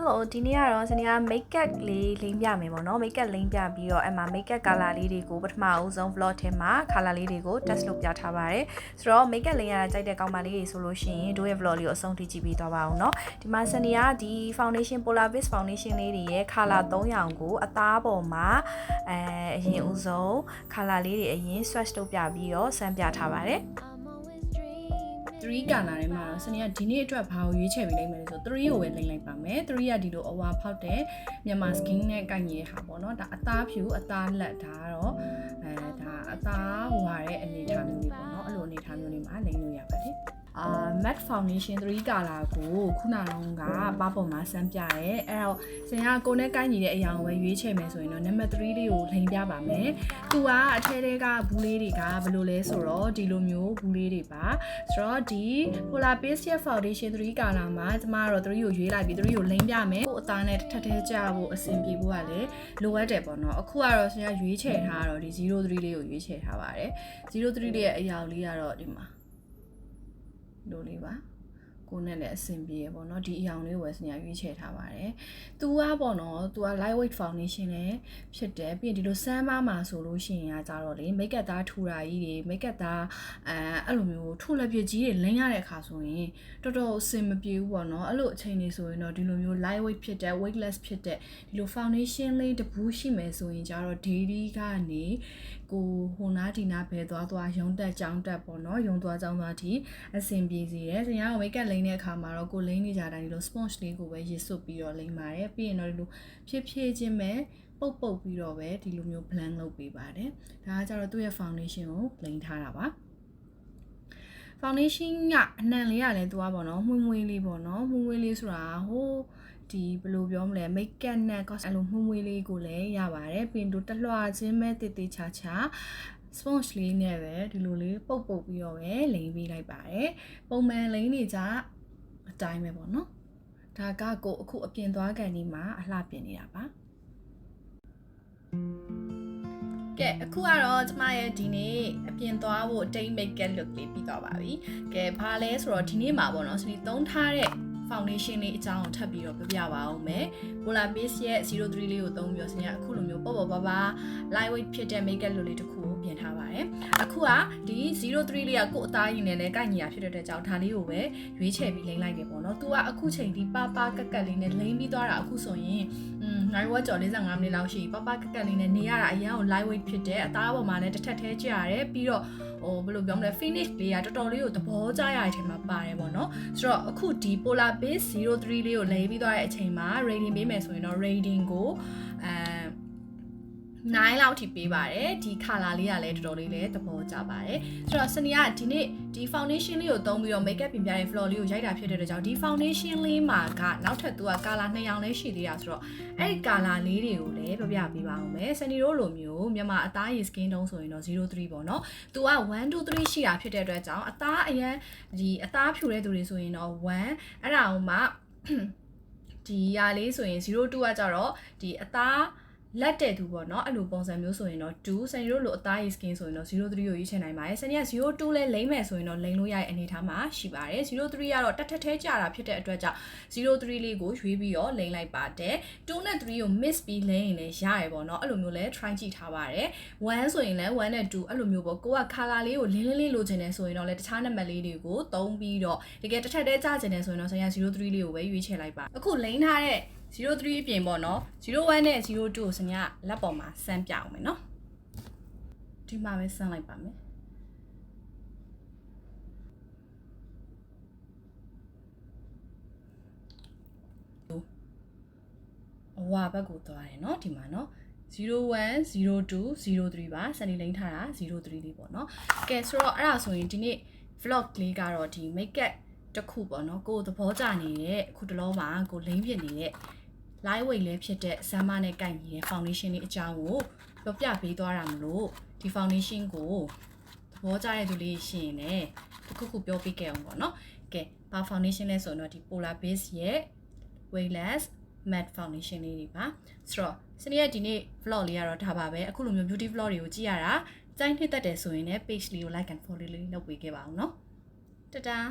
Hello ဒီနေ့ကတော့စနေက makeup လေးလိမ့်ပြမယ်ပေါ့နော် makeup လိမ့်ပြပြီးတော့အဲ့မှာ makeup color လေးတွေကိုပထမအဆုံး vlog ထဲမှာ color လေးတွေကို test လုပ်ပြထားပါတယ်ဆိုတော့ makeup လိမ့်ရတာကြိုက်တဲ့ကောင်မလေးတွေဆိုလို့ရှိရင်တို့ရဲ့ vlog လေးကိုအဆုံးထိကြည့်ပြီးသွားပါအောင်เนาะဒီမှာစနေကဒီ foundation Polar Beach foundation လေးတွေရဲ့ color 3ရောင်ကိုအသားပေါ်မှာအရင်ဦးဆုံး color လေးတွေအရင် swatch လုပ်ပြပြီးတော့စမ်းပြထားပါတယ်3 color ထဲမှာတော့စနေကဒီနေ့အတွက်ဘာကိုရွေးချယ်ပေးလိုက်မယ်လဲဆို3ကိုပဲလိမ့်လိုက်ပါမယ်3ကဒီလိုအဝါဖောက်တဲ့မြန်မာ skin နဲ့ကိုက်ညီတဲ့ဟာပေါ့နော်ဒါအသားဖြူအသားလက်ဒါကတော့ဒါအသားဝါတဲ့အနေထားမျိုးလေးပေါ့နော်အဲ့လိုအနေထားမျိုးလေးမှာလိမ့်လို့ရပါတယ်matte foundation 3 color ကိုခုနကတော့ကပါပေါ်မှာစမ်းပြရဲအဲ့တော့စင်ကကိုနဲ့ကိုက်ညီတဲ့အရာကိုပဲရွေးချယ်မယ်ဆိုရင်တော့ number 3လေးကိုလိမ့်ပြပါမယ်သူကအထဲထဲကဘူးလေးတွေကဘယ်လိုလဲဆိုတော့ဒီလိုမျိုးဘူးလေးတွေပါဆိုတော့ဒီ Polar Beach foundation 3 color မှာကျမကတော့3ကိုရွေးလိုက်ပြီး3ကိုလိမ့်ပြမယ်ကိုအသားနဲ့ထပ်ထဲကျဖို့အဆင်ပြေဖို့ကလည်းလိုအပ်တယ်ပေါ့နော်အခုကတော့စင်ကရွေးချယ်ထားတော့ဒီ03လေးကိုရွေးချယ်ထားပါတယ်03လေးရဲ့အရာလေးကတော့ဒီမှာလိုလေးပါကိုနဲ့လည်းအဆင်ပြေရပေါ့နော်ဒီအရောင်လေးကိုဝယ်စနေရွေးချယ်ထားပါတယ်။ तू ကပေါ့နော် तू က lightweight foundation လည်းဖြစ်တယ်ပြီးရင်ဒီလိုစမ်းမှာဆိုလို့ရှိရင်ကကြတော့လေ makeup သားထူတာကြီးတွေ makeup သားအဲ့လိုမျိုးထူလက်ပြကြီးတွေလင်းရတဲ့အခါဆိုရင်တော်တော်အဆင်မပြေဘူးပေါ့နော်အဲ့လိုအချိန်တွေဆိုရင်တော့ဒီလိုမျိုး lightweight ဖြစ်တဲ့ weightless ဖြစ်တဲ့ဒီလို foundation လေးတပူးရှိမယ်ဆိုရင်ကြတော့ daily ကနေကိုဟိုနားဒီနားပဲသွားရုံတက်ကြောင်းတက်ပေါ့နော်ရုံသွားကြောင်းသွားထိအဆင်ပြေစေတယ်။စင်ရအောင် makeup လိမ့်တဲ့အခါမှာတော့ကိုလိမ့်နေကြတာဒီလို sponge လေးကိုပဲရစ်စွပ်ပြီးတော့လိမ့်ပါတယ်။ပြီးရင်တော့ဒီလိုဖြည်းချင်းပဲပုတ်ပြီးတော့ပဲဒီလိုမျိုး blend လုပ်ပေးပါတယ်။ဒါကကြတော့သူ့ရဲ့ foundation ကိုလိမ့်ထားတာပါ။ foundation ကအနှံလေးရတယ်သူကပေါ့နော်မှုန့်မွေးလေးပေါ့နော်မှုန့်မွေးလေးဆိုတာဟိုဒီဘယ်လိုပြောမလဲ makeup နဲ့ cos အဲ့လိုမှုန့်မွေးလေးကိုလည်းရပါတယ်ပြီးတော့တလွှာချင်းပဲတေးချာ sponge လေးနဲ့ပဲဒီလိုလေးပုတ်ပြီးတော့ပဲလိမ့်ပေးလိုက်ပါတယ်ပုံမှန်လိမ့်နေကြအတိုင်းပဲပေါ့နော်ဒါကကိုအခုအပြင်သွားကန်ဒီမှာအလှပြင်နေတာပါကဲအခုကတော့ကျမရဲ့ဒီနေ့အပြင်သွားဖို့ day makeup look လေးပြီးသွားပါပြီကဲဘာလဲဆိုတော့ဒီနေ့မှာပေါ့နော်စနေသုံးထားတဲ့foundation လေးအကြောင်းကိုထပ်ပြီးတော့ပြပြပါအောင်မယ် Polar Beach ရဲ့03လေးကိုသုံးပြီးတော့စနေအခုလိုမျိုးပေါ့ပါ lightweight ဖြစ်တဲ့ makeup look လေးတစ်ခုကိုပြင်ထားပါတယ်အခုကဒီ03လေးကကို့အသားရည်နဲ့လည်းကိုက်ညီတာဖြစ်တဲ့ကြောင့်ဒါလေးကိုပဲရွေးချယ်ပြီးလိမ့်လိုက်တယ်ပေါ့နော်သူကအခုချိန်ဒီပါကက်လေးနဲ့လိမ့်ပြီးသွားတာအခုဆိုရင်နိုင်ဝက်ကျော်45မိနစ်လောက်ရှိပါကက်လေးနဲ့နေရတာအရင်က lightweight ဖြစ်တဲ့အသားပေါ်မှာလည်းတစ်ထက်သေးကျရတယ်ပြီးတော့ဟိုဘယ်လိုပြောမလဲ finish လေးကတော်တော်လေးကိုသဘောကျရတဲ့အချိန်မှာပါတယ်ပေါ့နော်ဆိုတော့အခုဒီ Polar Beach 03လေးကိုလိမ့်ပြီးသွားတဲ့အချိန်မှာ rating ပေးမယ်ဆိုရင်တော့ rating ကို9လောက်ထိပေးပါတယ်ဒီ color လေးကလည်းတော်တော်လေးလည်းသဘောကျပါတယ်ဆိုတော့စနေကဒီနေ့ဒီ foundation လေးကိုသုံးပြီးတော့ makeup ပြင်ပြတဲ့ floor လေးကိုရိုက်တာဖြစ်တဲ့အတွက်ကြောင့်ဒီ foundation လေးမှာကနောက်ထပ်သူက color 2ရောင်လည်းရှိသေးတာဆိုတော့အဲ့ဒီ color လေးတွေကိုလည်းပြပေးပါအောင်မယ်စနေတို့လိုမျိုးမြန်မာအသားရည် skin tone ဆိုရင်တော့03ပေါ့နော်သူက1 2 3ရှိတာဖြစ်တဲ့အတွက်ကြောင့်အသားအရင်ဒီအသားဖြူတဲ့သူတွေဆိုရင်တော့1အဲ့ဒါဟိုမှဒီရာလေးဆိုရင်02ကကြတော့ဒီအသားလက်တဲ့သူပေါ့နော်အဲ့လိုပုံစံမျိုးဆိုရင်တော့2စနေတို့လိုအသားရည် skin ဆိုရင်တော့03ကိုရွေးချယ်နိုင်ပါတယ်စနေက02လဲလိမ့်မယ်ဆိုရင်တော့လိမ့်လို့ရတဲ့အနေအထားမှာရှိပါတယ်03ကတော့တက်ထဲကျတာဖြစ်တဲ့အတွက်ကြောင့်03လေးကိုရွေးပြီးတော့လိမ့်လိုက်ပါတယ်2နဲ့3ကို miss ပြီးလိမ့်ရင်လည်းရတယ်ပေါ့နော်အဲ့လိုမျိုးလဲ try ကြည့်ထားပါတယ်1ဆိုရင်လည်း1နဲ့2အဲ့လိုမျိုးပေါ့ကိုက color လေးကိုလင်းလိုချင်တယ်ဆိုရင်တော့လဲတခြားနံပါတ်လေးတွေကိုသုံးပြီးတော့တကယ်တစ်ထက်တည်းကျချင်တယ်ဆိုရင်တော့စနေက03လေးကိုပဲရွေးချယ်လိုက်ပါအခုလိမ့်ထားတဲ့03အပြင်ပေါ့နော်01နဲ့02ကိုစညလက်ပေါ်မှာစမ်းပြအောင်မယ်နော်ဒီမှာပဲစမ်းလိုက်ပါမယ်အဝါဘက်ကိုသွားတယ်နော်ဒီမှာနော်01 02 03ပါစနေလိမ့်ထားတာ03လေးပေါ့နော်ကဲဆိုတော့အဲ့ဒါဆိုရင်ဒီနေ့ vlog လေးကတော့ဒီ makeup တစ်ခုပေါ့နော်ကိုယ်သဘောကျနေတဲ့အခုတလုံးမှာကိုလိမ့်ဖြစ်နေတဲ့ lightweight လည်းဖြစ်တဲ့ Zama နဲ့ကိုက်ညီတဲ့ foundation လေးအကြောင်းကိုပြောပြပေးသွားတာမလို့ဒီ foundation ကိုသဘောကျတဲ့သူလေးရှိရင်လည်းတစ်ခုပြောပြခဲ့အောင်ပေါ့နော်ကဲဘာ foundation လဲဆိုတော့ဒီ Polar Beach ရဲ့ weightless matte foundation လေးတွေပါဆိုတော့စနေရက်ဒီနေ့ vlog လေးကတော့ဒါပါပဲအခုလိုမျိုး beauty vlog တွေကိုကြည့်ရတာကြိုက်နှစ်သက်တယ်ဆိုရင်လည်း page လေးကို like and follow လေးလုပ်ပေးခဲ့ပါအောင်နော်တတား